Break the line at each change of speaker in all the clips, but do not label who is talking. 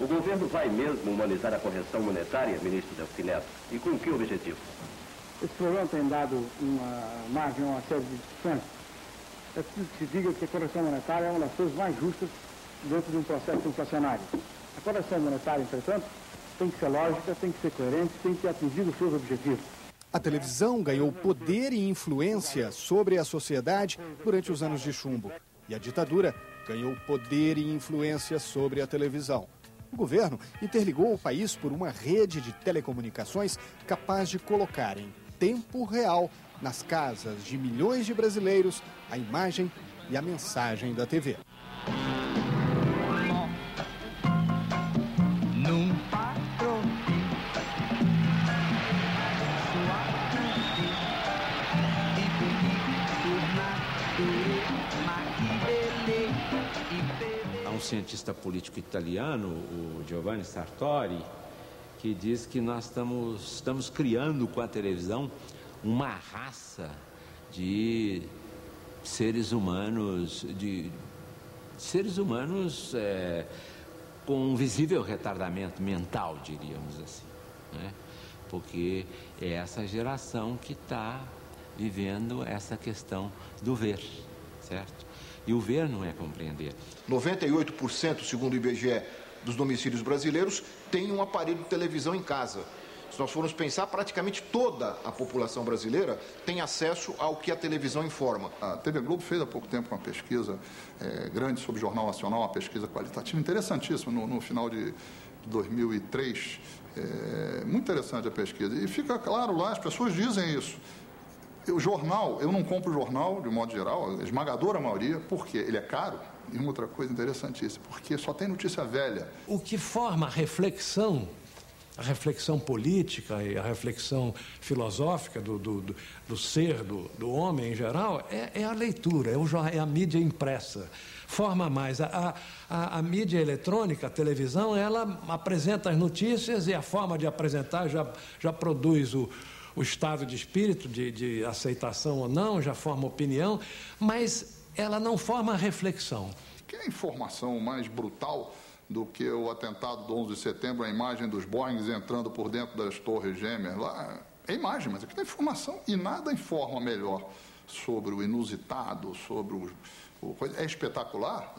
O governo vai mesmo humanizar a correção monetária, ministro Delfim Neto? E com que objetivo?
Esse programa tem dado uma margem a uma série de discussões. É preciso que se diga que a correção monetária é uma das coisas mais justas dentro de um processo inflacionário. A correção monetária, entretanto, tem que ser lógica, tem que ser coerente, tem que atingir os seus objetivos.
A televisão ganhou poder e influência sobre a sociedade durante os anos de chumbo. E a ditadura ganhou poder e influência sobre a televisão. O governo interligou o país por uma rede de telecomunicações capaz de colocar em tempo real nas casas de milhões de brasileiros a imagem e a mensagem da TV.
Há um cientista político italiano, o Giovanni Sartori, que diz que nós estamos criando com a televisão uma raça de seres humanos, com um visível retardamento mental, diríamos assim, né? Porque é essa geração que está vivendo essa questão do ver, certo? E o ver não é compreender.
98%, segundo o IBGE, dos domicílios brasileiros têm um aparelho de televisão em casa. Se nós formos pensar, praticamente toda a população brasileira tem acesso ao que a televisão informa.
A TV Globo fez há pouco tempo uma pesquisa grande sobre o Jornal Nacional, uma pesquisa qualitativa interessantíssima no final de 2003. Muito interessante a pesquisa. E fica claro lá, as pessoas dizem isso. O jornal, eu não compro jornal, de modo geral, a esmagadora maioria, porque ele é caro. E uma outra coisa interessantíssima, porque só tem notícia velha.
O que forma a reflexão política e a reflexão filosófica do ser, do homem em geral, é a leitura, é a mídia impressa. Forma mais. A mídia eletrônica, a televisão, ela apresenta as notícias e a forma de apresentar já produz o estado de espírito, de aceitação ou não, já forma opinião, mas ela não forma reflexão.
Que é a informação mais brutal do que o atentado do 11 de setembro, a imagem dos Boeings entrando por dentro das torres gêmeas lá? É imagem, mas aqui tem informação e nada informa melhor sobre o inusitado, sobre é espetacular,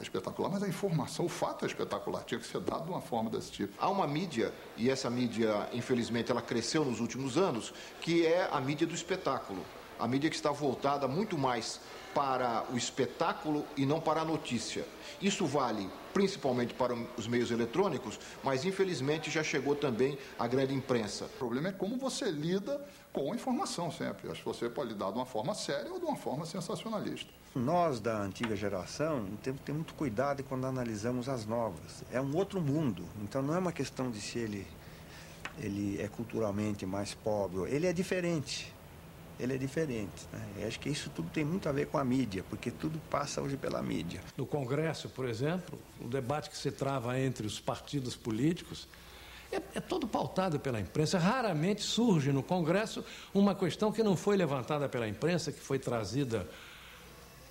mas a informação, o fato é espetacular, tinha que ser dado de uma forma desse tipo.
Há uma mídia, e essa mídia, infelizmente, ela cresceu nos últimos anos, que é a mídia do espetáculo. A mídia que está voltada muito mais para o espetáculo e não para a notícia. Isso vale principalmente para os meios eletrônicos, mas infelizmente já chegou também à grande imprensa.
O problema é como você lida com a informação sempre. Acho que você pode lidar de uma forma séria ou de uma forma sensacionalista.
Nós, da antiga geração, temos que ter muito cuidado quando analisamos as novas. É um outro mundo, então não é uma questão de se ele é culturalmente mais pobre, ele é diferente. Ele é diferente, né? Eu acho que isso tudo tem muito a ver com a mídia, porque tudo passa hoje pela mídia.
No Congresso, por exemplo, o debate que se trava entre os partidos políticos é todo pautado pela imprensa. Raramente surge no Congresso uma questão que não foi levantada pela imprensa, que foi trazida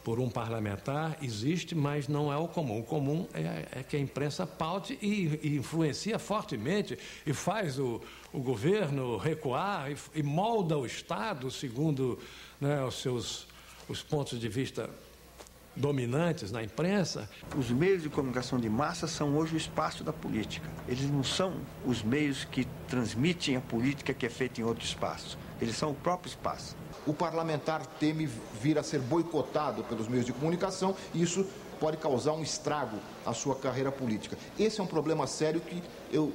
por um parlamentar, existe, mas não é o comum. O comum é que a imprensa paute e influencia fortemente e faz o governo recuar e molda o Estado segundo, né, os pontos de vista dominantes na imprensa.
Os meios de comunicação de massa são hoje o espaço da política. Eles não são os meios que transmitem a política que é feita em outro espaço. Eles são o próprio espaço.
O parlamentar teme vir a ser boicotado pelos meios de comunicação e isso pode causar um estrago à sua carreira política. Esse é um problema sério que eu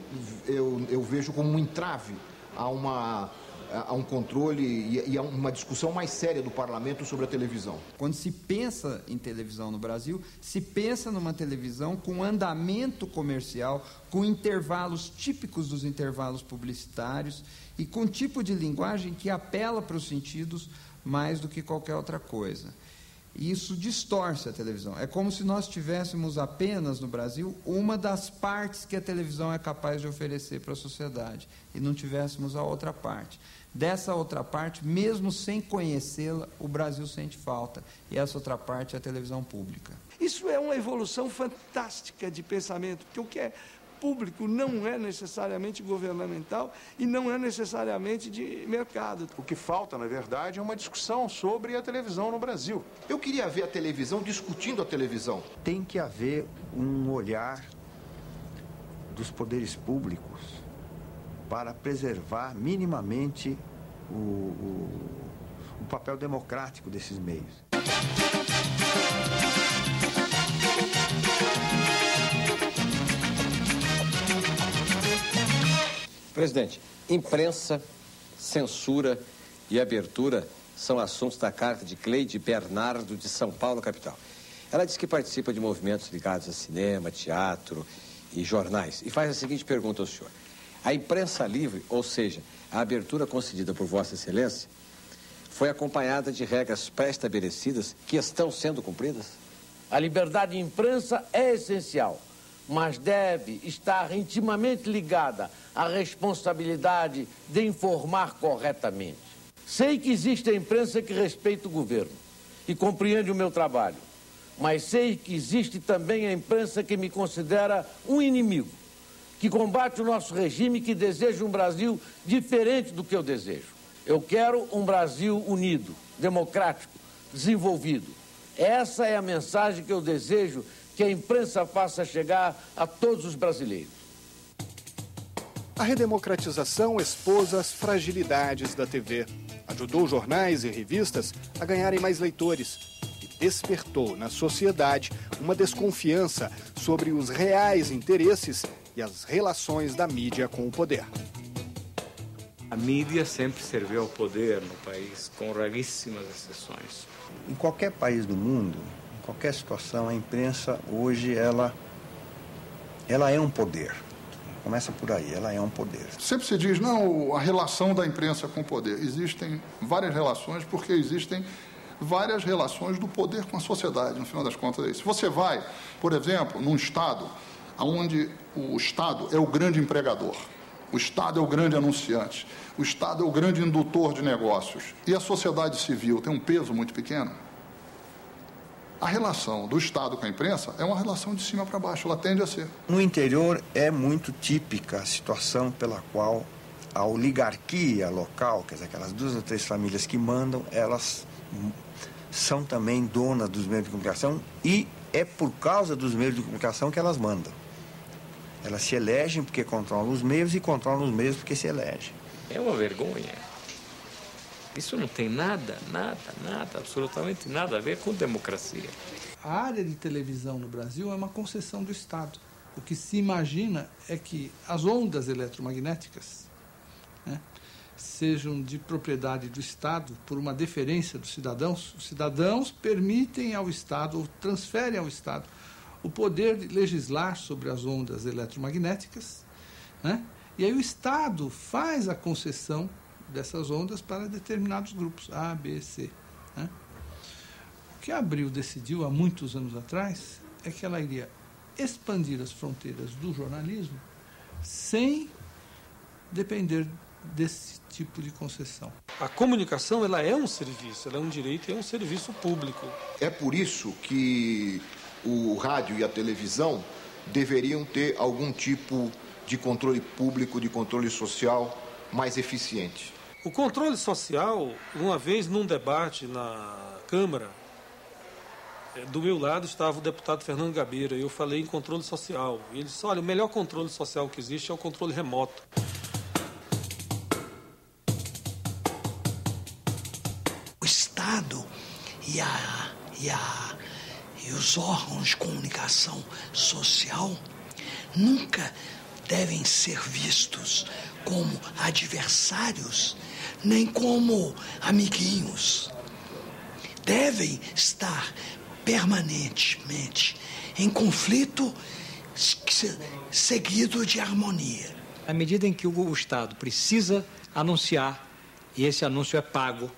vejo como um entrave a um controle e a uma discussão mais séria do parlamento sobre a televisão.
Quando se pensa em televisão no Brasil, se pensa numa televisão com andamento comercial, com intervalos típicos dos intervalos publicitários e com tipo de linguagem que apela para os sentidos mais do que qualquer outra coisa. E isso distorce a televisão. É como se nós tivéssemos apenas no Brasil uma das partes que a televisão é capaz de oferecer para a sociedade e não tivéssemos a outra parte. Dessa outra parte, mesmo sem conhecê-la, o Brasil sente falta. E essa outra parte é a televisão pública.
Isso é uma evolução fantástica de pensamento, porque o que é público não é necessariamente governamental e não é necessariamente de mercado.
O que falta, na verdade, é uma discussão sobre a televisão no Brasil.
Eu queria ver a televisão discutindo a televisão.
Tem que haver um olhar dos poderes públicos para preservar minimamente o papel democrático desses meios.
Presidente, imprensa, censura e abertura são assuntos da carta de Cleide Bernardo, de São Paulo, capital. Ela diz que participa de movimentos ligados a cinema, teatro e jornais. E faz a seguinte pergunta ao senhor. A imprensa livre, ou seja, a abertura concedida por Vossa Excelência, foi acompanhada de regras pré-estabelecidas que estão sendo cumpridas?
A liberdade de imprensa é essencial, mas deve estar intimamente ligada à responsabilidade de informar corretamente. Sei que existe a imprensa que respeita o governo e compreende o meu trabalho, mas sei que existe também a imprensa que me considera um inimigo, que combate o nosso regime e que deseja um Brasil diferente do que eu desejo. Eu quero um Brasil unido, democrático, desenvolvido. Essa é a mensagem que eu desejo que a imprensa faça chegar a todos os brasileiros.
A redemocratização expôs as fragilidades da TV, ajudou jornais e revistas a ganharem mais leitores e despertou na sociedade uma desconfiança sobre os reais interesses e as relações da mídia com o poder.
A mídia sempre serviu ao poder no país, com raríssimas exceções.
Em qualquer país do mundo, em qualquer situação, a imprensa hoje ela é um poder. Começa por aí, ela é um poder.
Sempre se diz, não, a relação da imprensa com o poder. Existem várias relações, porque existem várias relações do poder com a sociedade, no final das contas é isso. Se você vai, por exemplo, num estado onde o Estado é o grande empregador, o Estado é o grande anunciante, o Estado é o grande indutor de negócios, e a sociedade civil tem um peso muito pequeno, a relação do Estado com a imprensa é uma relação de cima para baixo, ela tende a ser.
No interior é muito típica a situação pela qual a oligarquia local, quer dizer, aquelas 2 ou 3 famílias que mandam, elas são também donas dos meios de comunicação e é por causa dos meios de comunicação que elas mandam. Elas se elegem porque controlam os meios e controlam os meios porque se elegem.
É uma vergonha. Isso não tem nada, absolutamente nada a ver com democracia.
A área de televisão no Brasil é uma concessão do Estado. O que se imagina é que as ondas eletromagnéticas, né, sejam de propriedade do Estado por uma deferência dos cidadãos. Os cidadãos permitem ao Estado, ou transferem ao Estado, o poder de legislar sobre as ondas eletromagnéticas, né? E aí o Estado faz a concessão dessas ondas para determinados grupos, A, B, C. Né? O que a Abril decidiu há muitos anos atrás é que ela iria expandir as fronteiras do jornalismo sem depender desse tipo de concessão.
A comunicação ela é um serviço, ela é um direito e é um serviço público.
É por isso que o rádio e a televisão deveriam ter algum tipo de controle público, de controle social mais eficiente.
O controle social, uma vez num debate na Câmara, do meu lado estava o deputado Fernando Gabeira, e eu falei em controle social. E ele disse, olha, o melhor controle social que existe é o controle remoto.
O Estado e os órgãos de comunicação social nunca devem ser vistos como adversários, nem como amiguinhos. Devem estar permanentemente em conflito seguido de harmonia.
À medida em que o Estado precisa anunciar, e esse anúncio é pago,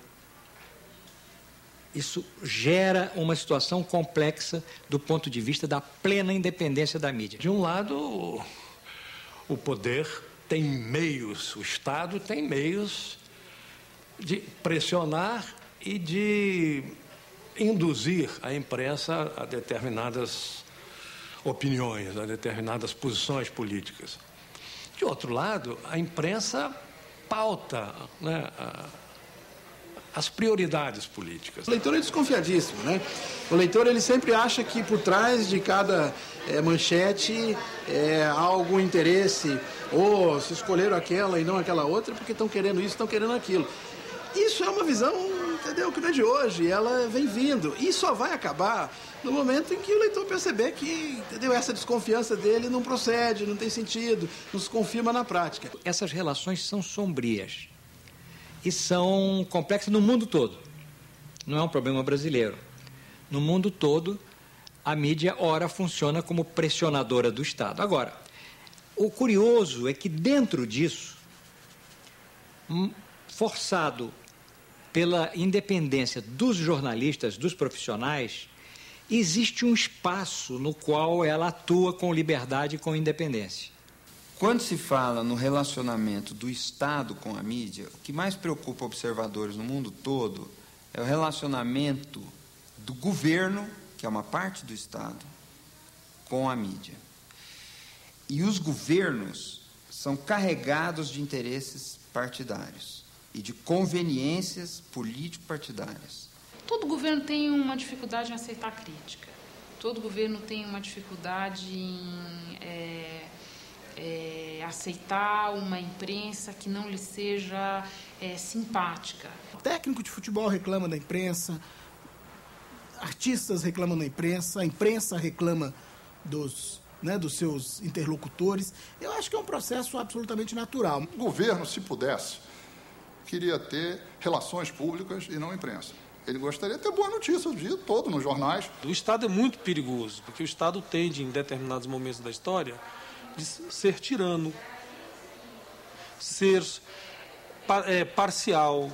isso gera uma situação complexa do ponto de vista da plena independência da mídia.
De um lado, o poder tem meios, o Estado tem meios de pressionar e de induzir a imprensa a determinadas opiniões, a determinadas posições políticas. De outro lado, a imprensa pauta, né, as prioridades políticas.
O leitor é desconfiadíssimo, né? O leitor ele sempre acha que por trás de cada manchete há algum interesse, ou se escolheram aquela e não aquela outra porque estão querendo isso, estão querendo aquilo. Isso é uma visão, entendeu, que não é de hoje, ela vem vindo e só vai acabar no momento em que o leitor perceber que, entendeu, essa desconfiança dele não procede, não tem sentido, não se confirma na prática.
Essas relações são sombrias e são complexas no mundo todo. Não é um problema brasileiro. No mundo todo, a mídia, ora, funciona como pressionadora do Estado. Agora, o curioso é que dentro disso, forçado pela independência dos jornalistas, dos profissionais, existe um espaço no qual ela atua com liberdade e com independência.
Quando se fala no relacionamento do Estado com a mídia, o que mais preocupa observadores no mundo todo é o relacionamento do governo, que é uma parte do Estado, com a mídia. E os governos são carregados de interesses partidários e de conveniências político-partidárias.
Todo governo tem uma dificuldade em aceitar crítica. Todo governo tem uma dificuldade em aceitar uma imprensa que não lhe seja simpática.
O técnico de futebol reclama da imprensa, artistas reclamam da imprensa, a imprensa reclama dos seus interlocutores. Eu acho que é um processo absolutamente natural.
O governo, se pudesse, queria ter relações públicas e não imprensa. Ele gostaria de ter boa notícia o dia todo nos jornais.
O Estado é muito perigoso, porque o Estado tende, em determinados momentos da história, de ser tirano, ser parcial,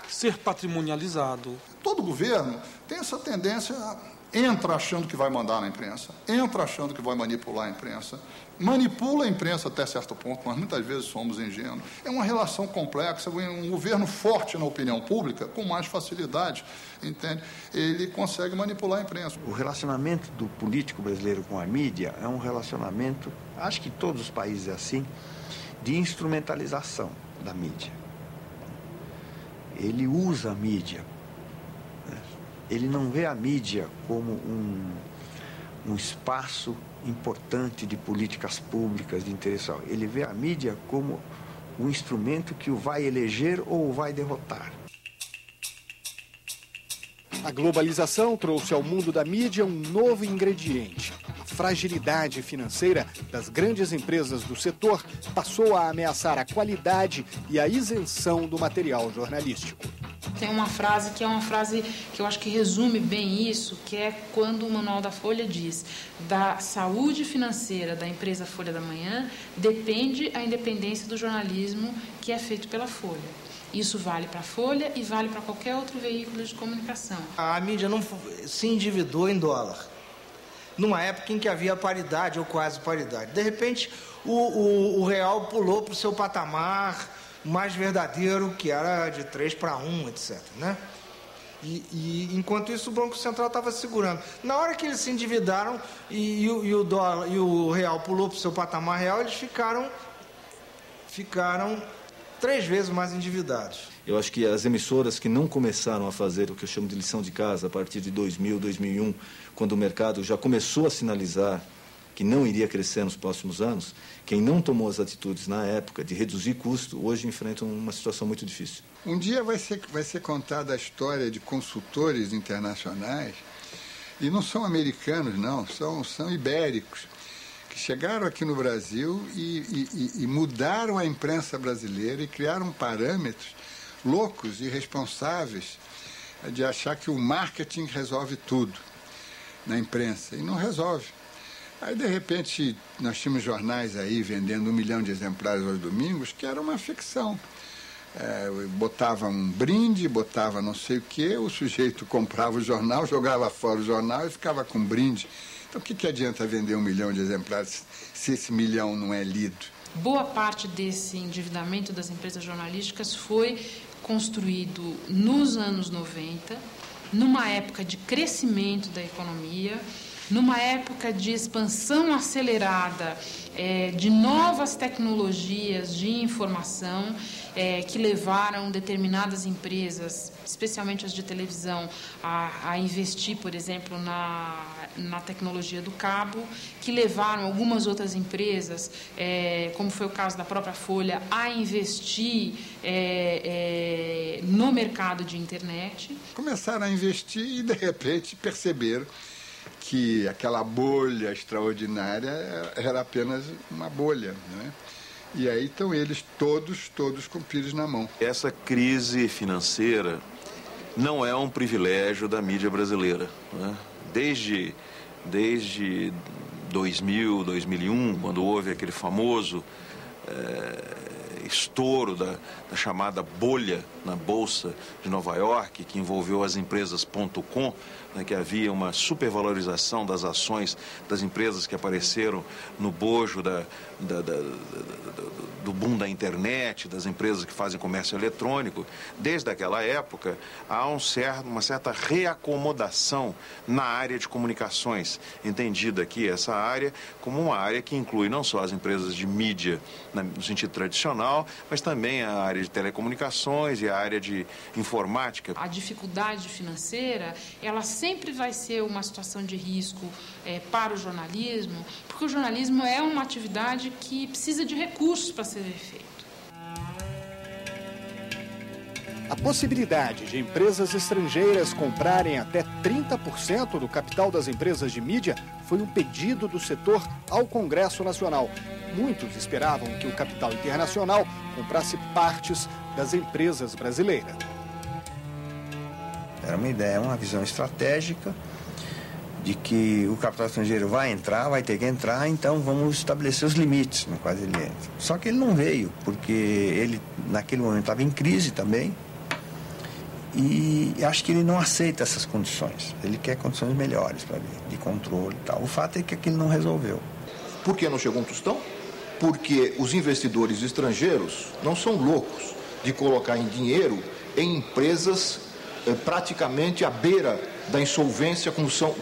ser patrimonializado.
Todo governo tem essa tendência, entra achando que vai mandar na imprensa, entra achando que vai manipular a imprensa, manipula a imprensa até certo ponto, mas muitas vezes somos ingênuos. É uma relação complexa, um governo forte na opinião pública, com mais facilidade, entende? Ele consegue manipular a imprensa.
O relacionamento do político brasileiro com a mídia é um relacionamento, acho que todos os países é assim, de instrumentalização da mídia. Ele usa a mídia. Ele não vê a mídia como um espaço importante de políticas públicas, de interesse. Ele vê a mídia como um instrumento que o vai eleger ou o vai derrotar.
A globalização trouxe ao mundo da mídia um novo ingrediente. A fragilidade financeira das grandes empresas do setor passou a ameaçar a qualidade e a isenção do material jornalístico.
Tem uma frase que é uma frase que eu acho que resume bem isso, que é quando o Manual da Folha diz: da saúde financeira da empresa Folha da Manhã depende a independência do jornalismo que é feito pela Folha. Isso vale para a Folha e vale para qualquer outro veículo de comunicação.
A mídia não se endividou em dólar, numa época em que havia paridade ou quase paridade. De repente, o real pulou para o seu patamar mais verdadeiro, que era de 3-1, etc., né? E enquanto isso o Banco Central estava segurando. Na hora que eles se endividaram e o real pulou para o seu patamar real, eles ficaram 3 vezes mais endividados.
Eu acho que as emissoras que não começaram a fazer o que eu chamo de lição de casa a partir de 2000, 2001, quando o mercado já começou a sinalizar que não iria crescer nos próximos anos, quem não tomou as atitudes na época de reduzir custo, hoje enfrenta uma situação muito difícil.
Um dia vai ser contada a história de consultores internacionais, e não são americanos, não, são ibéricos, que chegaram aqui no Brasil e mudaram a imprensa brasileira e criaram parâmetros loucos e irresponsáveis de achar que o marketing resolve tudo na imprensa, e não resolve. Aí, de repente, nós tínhamos jornais aí vendendo 1 milhão de exemplares aos domingos, que era uma ficção. Botava um brinde, botava não sei o quê, o sujeito comprava o jornal, jogava fora o jornal e ficava com brinde. Então, o que adianta vender 1 milhão de exemplares se esse milhão não é lido?
Boa parte desse endividamento das empresas jornalísticas foi construído nos anos 90, numa época de crescimento da economia, numa época de expansão acelerada de novas tecnologias de informação que levaram determinadas empresas, especialmente as de televisão, a investir, por exemplo, na tecnologia do cabo, que levaram algumas outras empresas, como foi o caso da própria Folha, a investir no mercado de internet.
Começaram a investir e, de repente, perceberam que aquela bolha extraordinária era apenas uma bolha, né? E aí estão eles todos com pires na mão.
Essa crise financeira não é um privilégio da mídia brasileira, né? Desde 2000, 2001, quando houve aquele famoso estouro da chamada bolha na Bolsa de Nova York, que envolveu as empresas .com, né, que havia uma supervalorização das ações das empresas que apareceram no bojo do boom da internet, das empresas que fazem comércio eletrônico. Desde aquela época, há uma certa reacomodação na área de comunicações, entendida aqui essa área como uma área que inclui não só as empresas de mídia no sentido tradicional, mas também a área de telecomunicações e a área de informática.
A dificuldade financeira, ela sempre vai ser uma situação de risco para o jornalismo, porque o jornalismo é uma atividade que precisa de recursos para ser feito.
A possibilidade de empresas estrangeiras comprarem até 30% do capital das empresas de mídia foi um pedido do setor ao Congresso Nacional. Muitos esperavam que o capital internacional comprasse partes das empresas brasileiras.
Era uma ideia, uma visão estratégica de que o capital estrangeiro vai ter que entrar, então vamos estabelecer os limites no quais ele entra. Só que ele não veio, porque ele naquele momento estava em crise também, e acho que ele não aceita essas condições. Ele quer condições melhores para ele, de controle e tal. O fato é que aquilo não resolveu.
Por que não chegou um tostão? Porque os investidores estrangeiros não são loucos de colocar em dinheiro em empresas praticamente à beira da insolvência,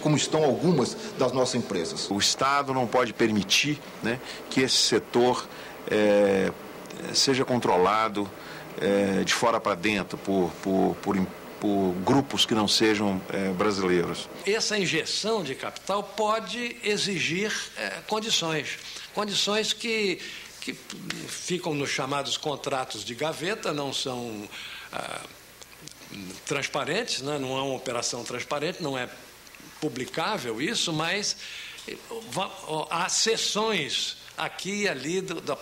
como estão algumas das nossas empresas.
O Estado não pode permitir, né, que esse setor seja controlado de fora para dentro por grupos que não sejam brasileiros.
Essa injeção de capital pode exigir condições que ficam nos chamados contratos de gaveta, não são transparentes, né? Não é uma operação transparente, não é publicável isso, mas há sessões aqui e ali do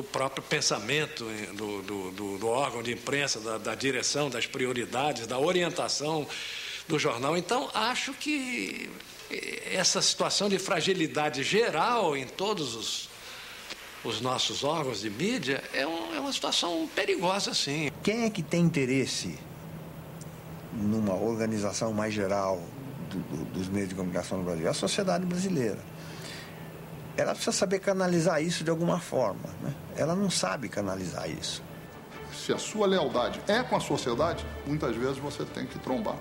próprio pensamento do órgão de imprensa, da direção, das prioridades, da orientação do jornal. Então, acho que essa situação de fragilidade geral em todos os nossos órgãos de mídia é uma situação perigosa, sim.
Quem é que tem interesse numa organização mais geral dos meios de comunicação no Brasil? É a sociedade brasileira. Ela precisa saber canalizar isso de alguma forma, né? Ela não sabe canalizar isso.
Se a sua lealdade é com a sociedade, muitas vezes você tem que trombar.